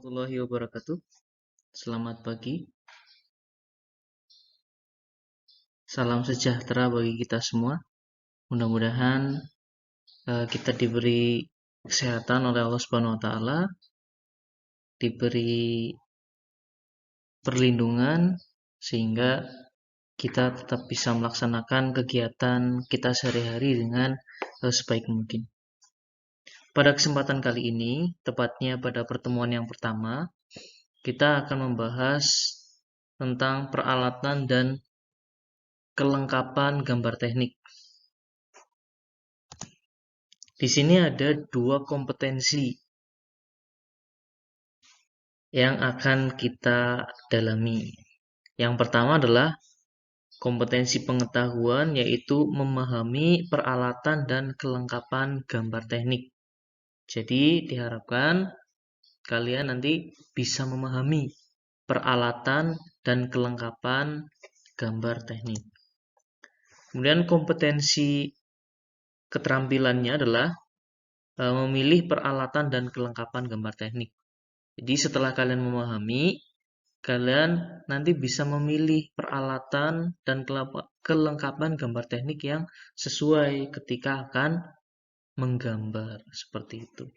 Warahmatullahi wabarakatuh. Selamat pagi. Salam sejahtera bagi kita semua. Mudah-mudahan kita diberi kesehatan oleh Allah Subhanahu wa taala, diberi perlindungan sehingga kita tetap bisa melaksanakan kegiatan kita sehari-hari dengan sebaik mungkin. Pada kesempatan kali ini, tepatnya pada pertemuan yang pertama, kita akan membahas tentang peralatan dan kelengkapan gambar teknik. Di sini ada dua kompetensi yang akan kita dalami. Yang pertama adalah kompetensi pengetahuan, yaitu memahami peralatan dan kelengkapan gambar teknik. Jadi diharapkan kalian nanti bisa memahami peralatan dan kelengkapan gambar teknik. Kemudian kompetensi keterampilannya adalah memilih peralatan dan kelengkapan gambar teknik. Jadi setelah kalian memahami, kalian nanti bisa memilih peralatan dan kelengkapan gambar teknik yang sesuai ketika akan menggambar, seperti itu.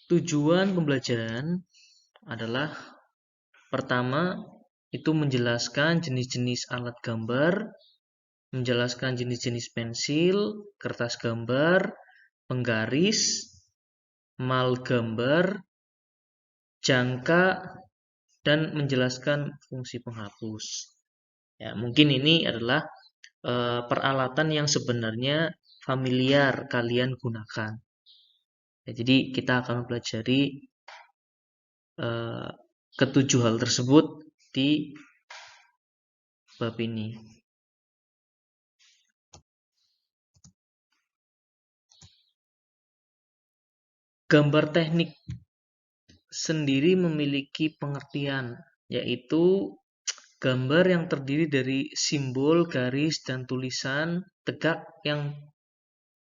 Tujuan pembelajaran adalah pertama itu menjelaskan jenis-jenis alat gambar, menjelaskan jenis-jenis pensil, kertas gambar, penggaris, mal gambar, jangka, dan menjelaskan fungsi penghapus. Ya, mungkin ini adalah peralatan yang sebenarnya familiar kalian gunakan. Ya, jadi kita akan mempelajari ketujuh hal tersebut di bab ini. Gambar teknik sendiri memiliki pengertian, yaitu gambar yang terdiri dari simbol, garis, dan tulisan tegak yang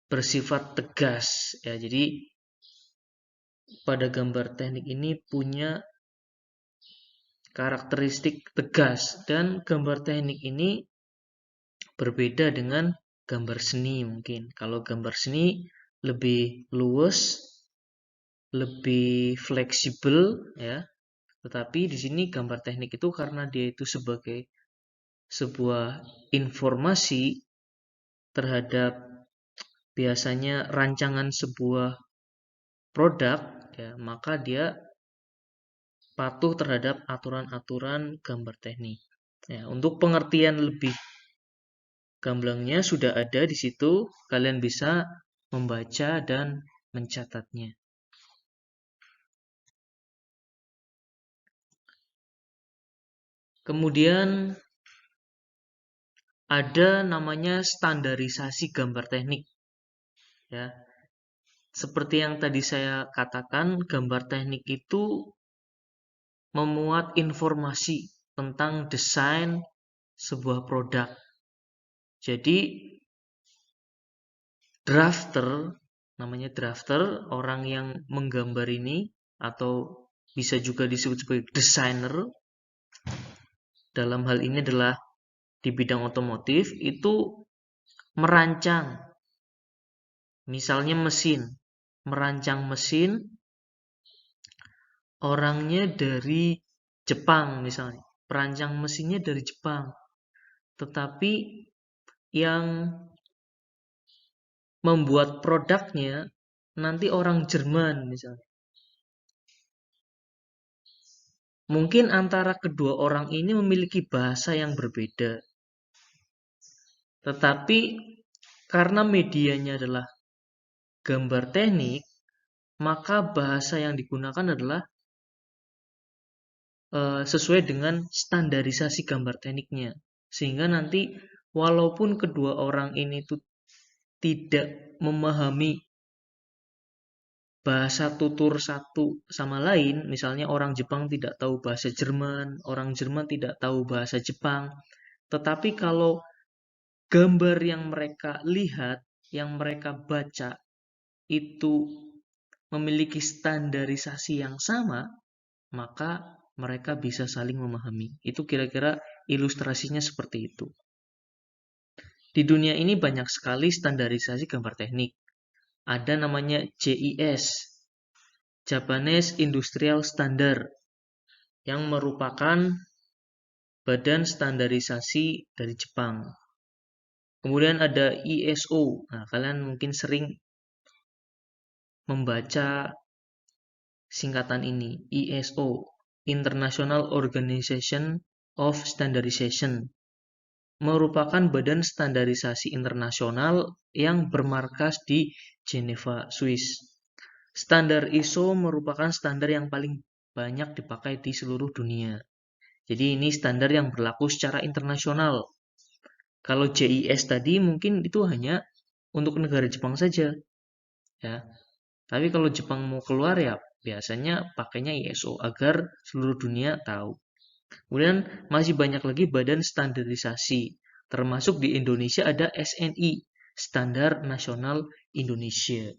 bersifat tegas. Ya, jadi pada gambar teknik ini punya karakteristik tegas, dan gambar teknik ini berbeda dengan gambar seni mungkin. Kalau gambar seni lebih luwes, lebih fleksibel ya. Tetapi di sini gambar teknik itu karena dia itu sebagai sebuah informasi terhadap biasanya rancangan sebuah produk ya, maka dia patuh terhadap aturan-aturan gambar teknik. Ya, untuk pengertian lebih gamblangnya sudah ada di situ, kalian bisa membaca dan mencatatnya. Kemudian ada namanya standarisasi gambar teknik. Ya, seperti yang tadi saya katakan, gambar teknik itu memuat informasi tentang desain sebuah produk. Jadi namanya drafter, orang yang menggambar ini atau bisa juga disebut sebagai desainer, dalam hal ini adalah di bidang otomotif, itu merancang, misalnya merancang mesin, orangnya dari Jepang misalnya, perancang mesinnya dari Jepang, tetapi yang membuat produknya nanti orang Jerman misalnya. Mungkin antara kedua orang ini memiliki bahasa yang berbeda, tetapi karena medianya adalah gambar teknik, maka bahasa yang digunakan adalah sesuai dengan standarisasi gambar tekniknya. Sehingga nanti walaupun kedua orang ini tuh tidak memahami bahasa tutur satu sama lain, misalnya orang Jepang tidak tahu bahasa Jerman, orang Jerman tidak tahu bahasa Jepang, tetapi kalau gambar yang mereka lihat, yang mereka baca, itu memiliki standarisasi yang sama, maka mereka bisa saling memahami. Itu kira-kira ilustrasinya seperti itu. Di dunia ini banyak sekali standarisasi gambar teknik. Ada namanya JIS, Japanese Industrial Standard, yang merupakan badan standarisasi dari Jepang. Kemudian ada ISO. Nah, kalian mungkin sering membaca singkatan ini, ISO, International Organization of Standardization, merupakan badan standarisasi internasional yang bermarkas di Geneva, Swiss. Standar ISO merupakan standar yang paling banyak dipakai di seluruh dunia. Jadi ini standar yang berlaku secara internasional. Kalau JIS tadi mungkin itu hanya untuk negara Jepang saja, ya. Tapi kalau Jepang mau keluar ya biasanya pakainya ISO agar seluruh dunia tahu. Kemudian masih banyak lagi badan standarisasi. Termasuk di Indonesia ada SNI, Standar Nasional Indonesia.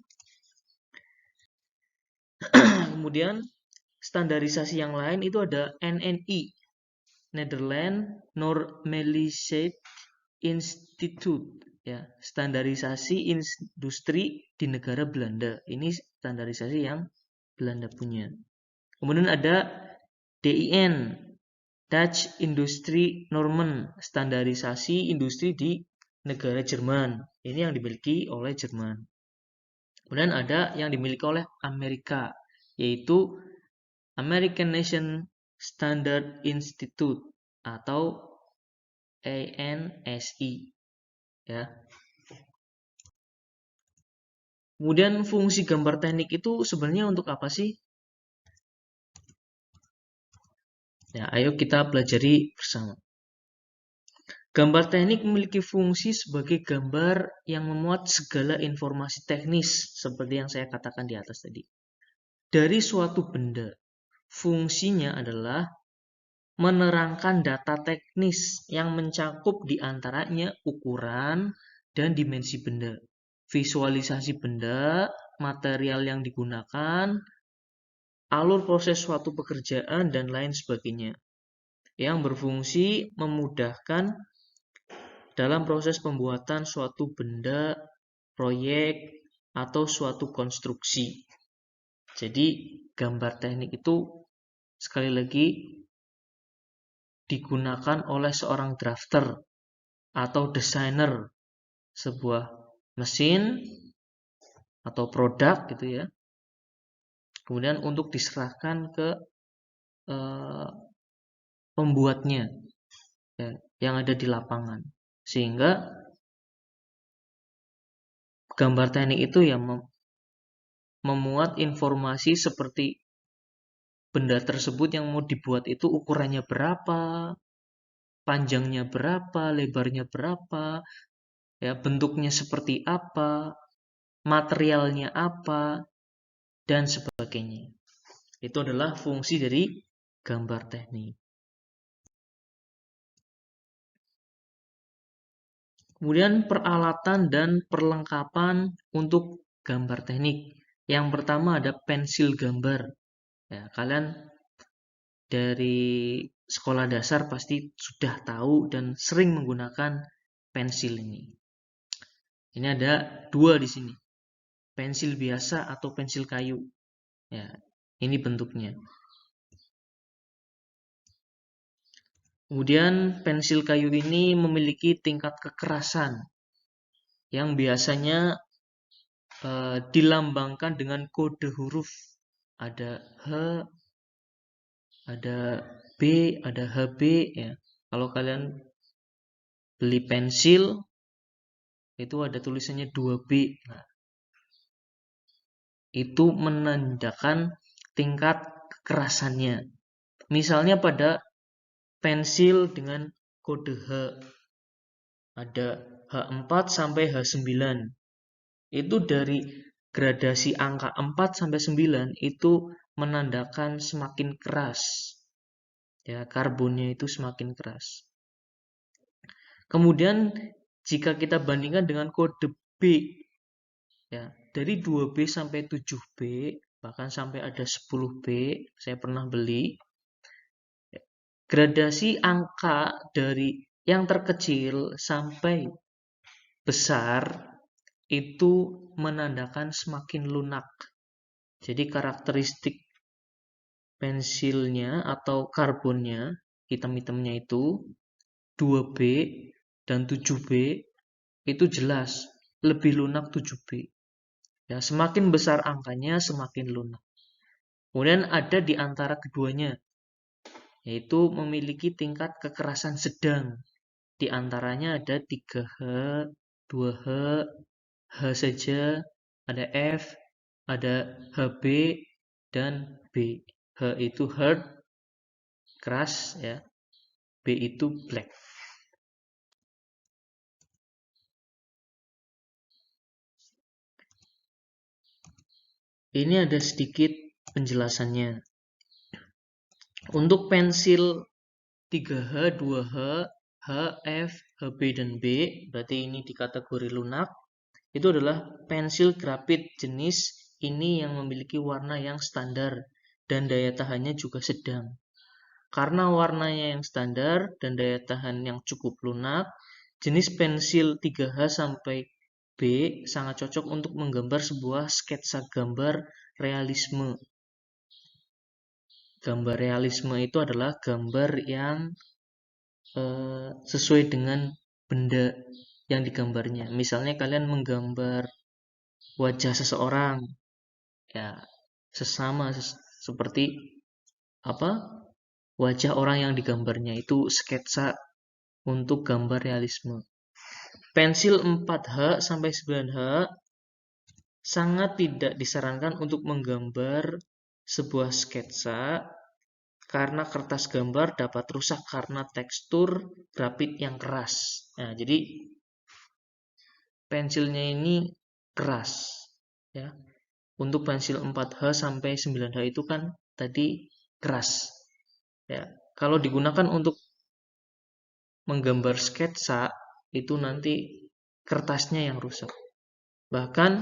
Kemudian standarisasi yang lain itu ada NNI, Netherlands Normalisation Institute, ya, standarisasi industri di negara Belanda. Ini standarisasi yang Belanda punya. Kemudian ada DIN, Dutch Industry Normen, standarisasi industri di negara Jerman. Ini yang dimiliki oleh Jerman. Kemudian ada yang dimiliki oleh Amerika, yaitu American Nation Standard Institute atau ANSI, ya. Kemudian fungsi gambar teknik itu sebenarnya untuk apa sih? Ya, ayo kita pelajari bersama. Gambar teknik memiliki fungsi sebagai gambar yang memuat segala informasi teknis seperti yang saya katakan di atas tadi. Dari suatu benda, fungsinya adalah menerangkan data teknis yang mencakup di antaranya ukuran dan dimensi benda, visualisasi benda, material yang digunakan, alur proses suatu pekerjaan, dan lain sebagainya, yang berfungsi memudahkan dalam proses pembuatan suatu benda, proyek, atau suatu konstruksi. Jadi, gambar teknik itu sekali lagi digunakan oleh seorang drafter atau desainer sebuah mesin atau produk gitu ya. Kemudian untuk diserahkan ke pembuatnya ya, yang ada di lapangan. Sehingga gambar teknik itu ya memuat informasi seperti benda tersebut yang mau dibuat itu ukurannya berapa, panjangnya berapa, lebarnya berapa, ya, bentuknya seperti apa, materialnya apa, dan sebagainya. Itu adalah fungsi dari gambar teknik. Kemudian peralatan dan perlengkapan untuk gambar teknik. Yang pertama ada pensil gambar. Ya, kalian dari sekolah dasar pasti sudah tahu dan sering menggunakan pensil ini. Ini ada dua di sini. Pensil biasa atau pensil kayu. Ya, ini bentuknya. Kemudian pensil kayu ini memiliki tingkat kekerasan yang biasanya dilambangkan dengan kode huruf. Ada H, ada B, ada HB ya. Kalau kalian beli pensil itu ada tulisannya 2B. Nah, itu menandakan tingkat kekerasannya. Misalnya pada pensil dengan kode H ada H4 sampai H9. Itu dari gradasi angka 4 sampai 9 itu menandakan semakin keras. Ya, karbonnya itu semakin keras. Kemudian jika kita bandingkan dengan kode B, ya, dari 2B sampai 7B, bahkan sampai ada 10B, saya pernah beli. Gradasi angka dari yang terkecil sampai besar itu menandakan semakin lunak. Jadi karakteristik pensilnya atau karbonnya, hitam-hitamnya itu 2B dan 7B itu jelas lebih lunak 7B. Ya, semakin besar angkanya semakin lunak. Kemudian ada di antara keduanya, yaitu memiliki tingkat kekerasan sedang. Di antaranya ada 3H, 2H, H saja, ada F, ada HB, dan B. H itu hard, keras, ya. B itu black. Ini ada sedikit penjelasannya. Untuk pensil 3H, 2H, H, F, HB, dan B, berarti ini di kategori lunak, itu adalah pensil grafit jenis ini yang memiliki warna yang standar dan daya tahannya juga sedang. Karena warnanya yang standar dan daya tahan yang cukup lunak, jenis pensil 3H sampai B sangat cocok untuk menggambar sebuah sketsa gambar realisme. Gambar realisme itu adalah gambar yang sesuai dengan benda yang digambarnya. Misalnya kalian menggambar wajah seseorang, ya sesama seperti apa wajah orang yang digambarnya, itu sketsa untuk gambar realisme. Pensil 4H sampai 9H sangat tidak disarankan untuk menggambar sebuah sketsa karena kertas gambar dapat rusak karena tekstur grafit yang keras. Nah, jadi pensilnya ini keras, ya. Untuk pensil 4H sampai 9H itu kan tadi keras. Ya, kalau digunakan untuk menggambar sketsa itu nanti kertasnya yang rusak. Bahkan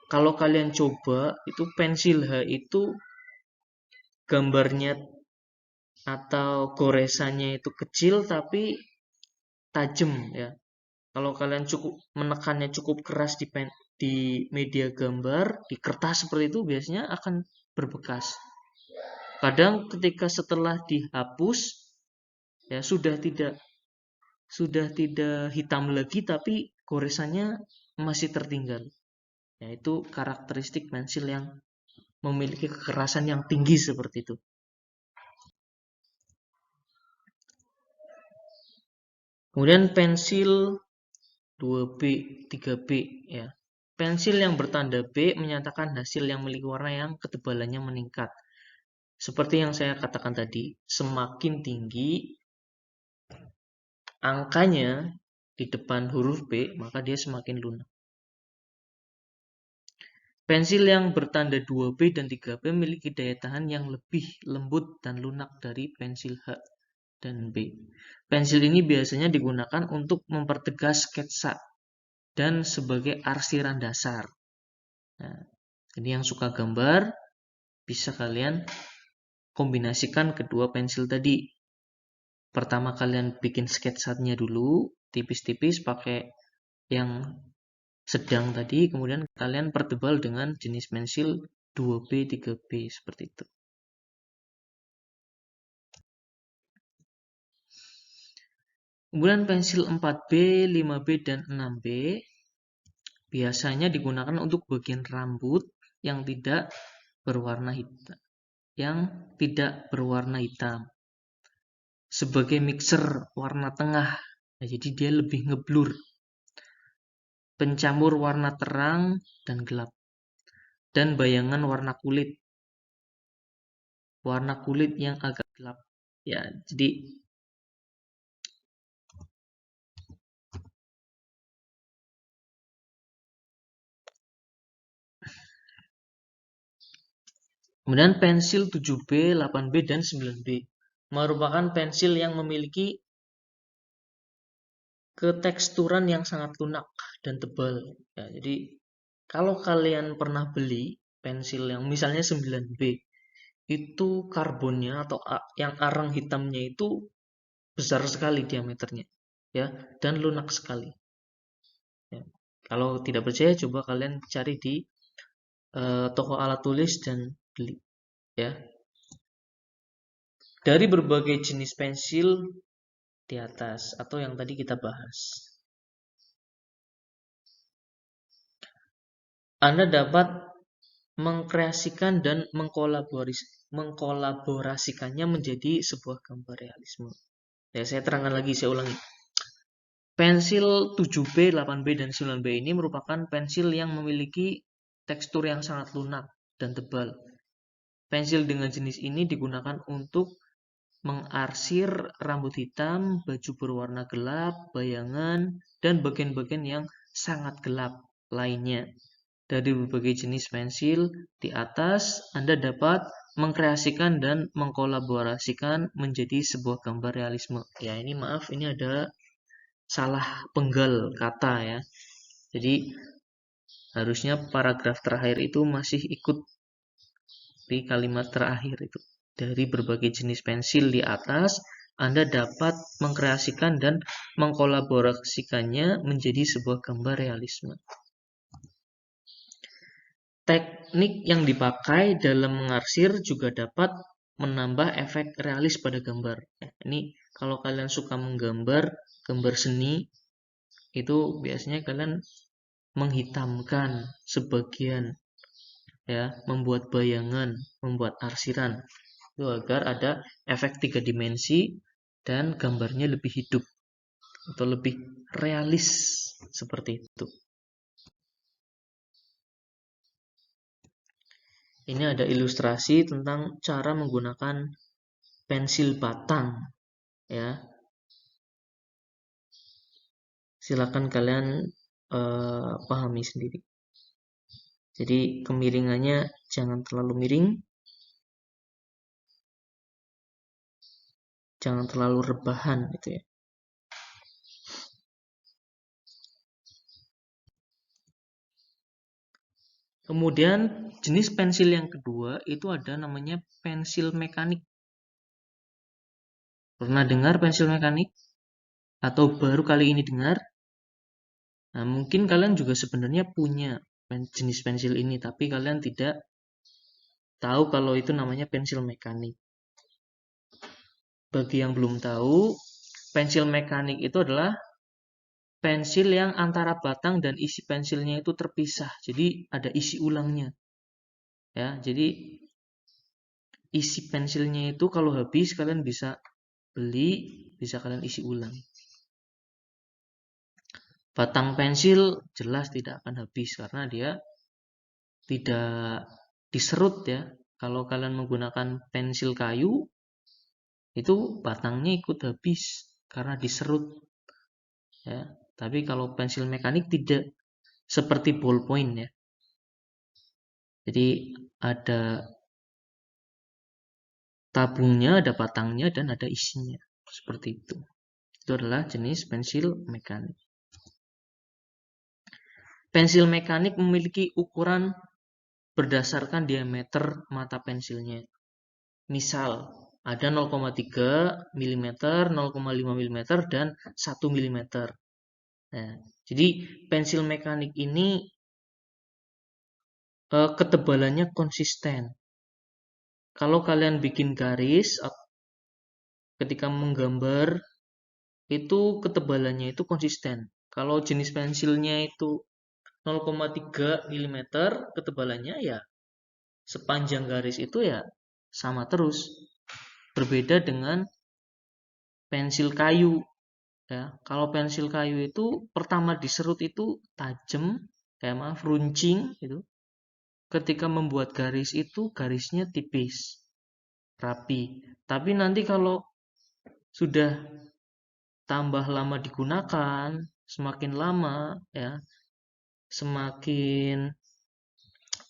kalau kalian coba itu pensil H itu gambarnya atau goresannya itu kecil tapi tajam, ya. Kalau kalian cukup menekannya cukup keras di media gambar, di kertas seperti itu biasanya akan berbekas. Kadang ketika setelah dihapus, ya sudah tidak hitam lagi tapi goresannya masih tertinggal. Yaitu karakteristik pensil yang memiliki kekerasan yang tinggi seperti itu. Kemudian pensil 2B, 3B, ya. Pensil yang bertanda B menyatakan hasil yang memiliki warna yang ketebalannya meningkat. Seperti yang saya katakan tadi, semakin tinggi angkanya di depan huruf B, maka dia semakin lunak. Pensil yang bertanda 2B dan 3B memiliki daya tahan yang lebih lembut dan lunak dari pensil H dan B. Pensil ini biasanya digunakan untuk mempertegas sketsa dan sebagai arsiran dasar. Nah, jadi yang suka gambar bisa kalian kombinasikan kedua pensil tadi. Pertama kalian bikin sketsanya dulu tipis-tipis pakai yang sedang tadi, kemudian kalian pertebal dengan jenis pensil 2B, 3B seperti itu. Kemudian pensil 4B, 5B, dan 6B biasanya digunakan untuk bagian rambut yang tidak berwarna hitam. Sebagai mixer warna tengah. Nah, jadi dia lebih ngeblur. Pencampur warna terang dan gelap. Dan bayangan warna kulit. Warna kulit yang agak gelap. Ya, jadi kemudian pensil 7B, 8B, dan 9B merupakan pensil yang memiliki keteksturan yang sangat lunak dan tebal. Ya, jadi Kalau kalian pernah beli pensil yang misalnya 9B, itu karbonnya atau yang arang hitamnya itu besar sekali diameternya, ya, dan lunak sekali. Ya. Kalau tidak percaya, coba kalian cari di toko alat tulis dan beli, ya. Dari berbagai jenis pensil di atas atau yang tadi kita bahas, Anda dapat mengkreasikan dan mengkolaborasikannya menjadi sebuah gambar realisme. Ya, saya terangkan lagi, saya ulangi. Pensil 7B, 8B, dan 9B ini merupakan pensil yang memiliki tekstur yang sangat lunak dan tebal. Pensil dengan jenis ini digunakan untuk mengarsir rambut hitam, baju berwarna gelap, bayangan, dan bagian-bagian yang sangat gelap lainnya. Dari berbagai jenis pensil di atas, Anda dapat mengkreasikan dan mengkolaborasikan menjadi sebuah gambar realisme. Ya, ini maaf, ini ada salah penggal kata ya. Jadi harusnya paragraf terakhir itu masih ikut di kalimat terakhir itu. Dari berbagai jenis pensil di atas, Anda dapat mengkreasikan dan mengkolaborasikannya menjadi sebuah gambar realisme. Teknik yang dipakai dalam mengarsir juga dapat menambah efek realis pada gambar. Ini kalau kalian suka menggambar, gambar seni, itu biasanya kalian menghitamkan sebagian, ya, membuat bayangan, membuat arsiran, itu agar ada efek 3 dimensi dan gambarnya lebih hidup atau lebih realis seperti itu. Ini ada ilustrasi tentang cara menggunakan pensil batang, ya. Silakan kalian pahami sendiri. Jadi kemiringannya jangan terlalu miring, jangan terlalu rebahan gitu ya. Kemudian jenis pensil yang kedua itu ada namanya pensil mekanik. Pernah dengar pensil mekanik? Atau baru kali ini dengar? Nah, mungkin kalian juga sebenarnya punya jenis pensil ini, tapi kalian tidak tahu kalau itu namanya pensil mekanik. Bagi yang belum tahu, pensil mekanik itu adalah pensil yang antara batang dan isi pensilnya itu terpisah. Jadi ada isi ulangnya. Ya, jadi isi pensilnya itu kalau habis kalian bisa beli, bisa kalian isi ulang. Batang pensil jelas tidak akan habis karena dia tidak diserut ya. Kalau kalian menggunakan pensil kayu, itu batangnya ikut habis karena diserut. Ya. Tapi kalau pensil mekanik tidak, seperti ballpoint ya. Jadi ada tabungnya, ada batangnya, dan ada isinya. Seperti itu. Itu adalah jenis pensil mekanik. Pensil mekanik memiliki ukuran berdasarkan diameter mata pensilnya. Misal, ada 0,3 mm, 0,5 mm, dan 1 mm. Nah, jadi pensil mekanik ini ketebalannya konsisten. Kalau kalian bikin garis ketika menggambar, itu ketebalannya itu konsisten. Kalau jenis pensilnya itu 0,3 mm ketebalannya, ya sepanjang garis itu ya sama terus. Berbeda dengan pensil kayu ya. Kalau pensil kayu itu pertama diserut itu tajam, runcing gitu. Ketika membuat garis itu garisnya tipis, rapi. Tapi nanti kalau sudah tambah lama digunakan, semakin lama ya, semakin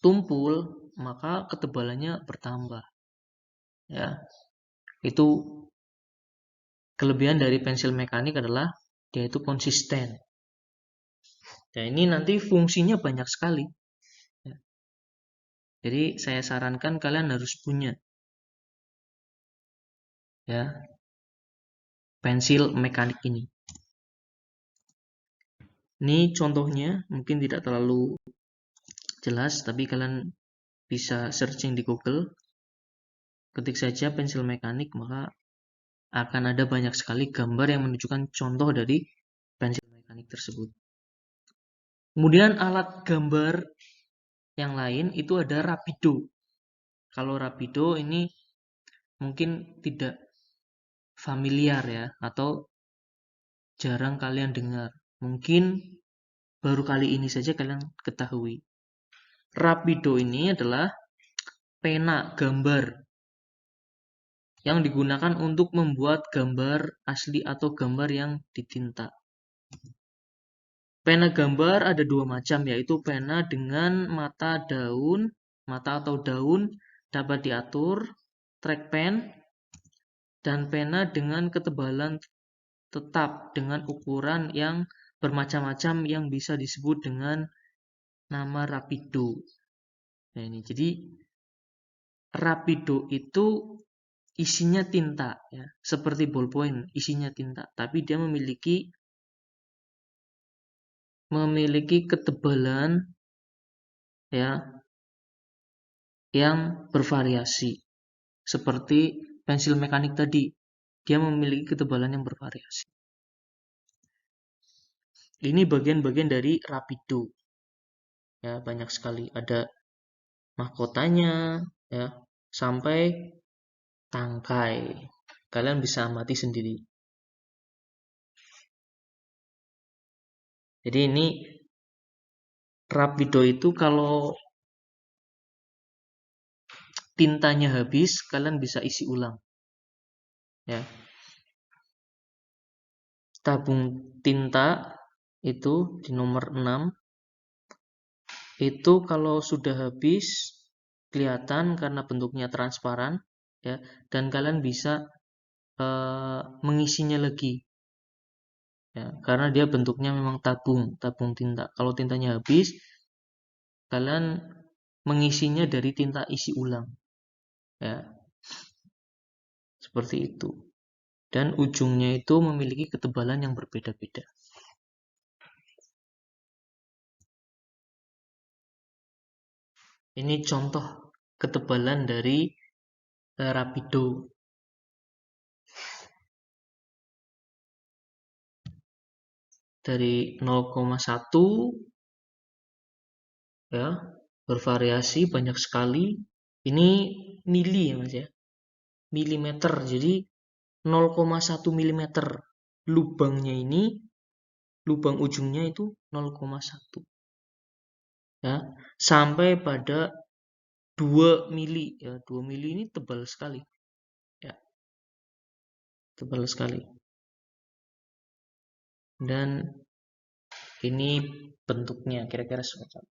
tumpul, maka ketebalannya bertambah. Ya. Itu kelebihan dari pensil mekanik adalah dia itu konsisten. Dan ini nanti fungsinya banyak sekali. Jadi saya sarankan kalian harus punya ya pensil mekanik ini. Ini contohnya mungkin tidak terlalu jelas, tapi kalian bisa searching di Google. Ketik saja pensil mekanik, maka akan ada banyak sekali gambar yang menunjukkan contoh dari pensil mekanik tersebut. Kemudian alat gambar yang lain itu ada Rapido. Kalau Rapido ini mungkin tidak familiar ya, atau jarang kalian dengar. Mungkin baru kali ini saja kalian ketahui. Rapido ini adalah pena gambar yang digunakan untuk membuat gambar asli atau gambar yang ditinta. Pena gambar ada dua macam, yaitu pena dengan mata atau daun dapat diatur, trackpen, dan pena dengan ketebalan tetap dengan ukuran yang bermacam-macam yang bisa disebut dengan nama Rapido. Nah ini, jadi Rapido itu isinya tinta ya, seperti ballpoint isinya tinta, tapi dia memiliki ketebalan ya yang bervariasi. Seperti pensil mekanik tadi, dia memiliki ketebalan yang bervariasi. Ini bagian-bagian dari Rapido. Ya, banyak sekali. Ada mahkotanya ya, sampai tangkai. Kalian bisa amati sendiri. Jadi ini Rapido itu kalau tintanya habis, kalian bisa isi ulang. Ya. Tabung tinta itu di nomor 6. Itu kalau sudah habis kelihatan karena bentuknya transparan ya, dan kalian bisa mengisinya lagi. Ya, karena dia bentuknya memang tabung tinta. Kalau tintanya habis, kalian mengisinya dari tinta isi ulang. Ya. Seperti itu. Dan ujungnya itu memiliki ketebalan yang berbeda-beda. Ini contoh ketebalan dari Rapido. Dari 0,1 ya, bervariasi banyak sekali. Ini mili ya Mas ya. Milimeter. Jadi 0,1 milimeter. Lubangnya ini, lubang ujungnya itu 0,1. Ya, sampai pada 2 mili ya. 2 mili ini tebal sekali. Ya. Tebal sekali. Dan ini bentuknya kira-kira seperti apa.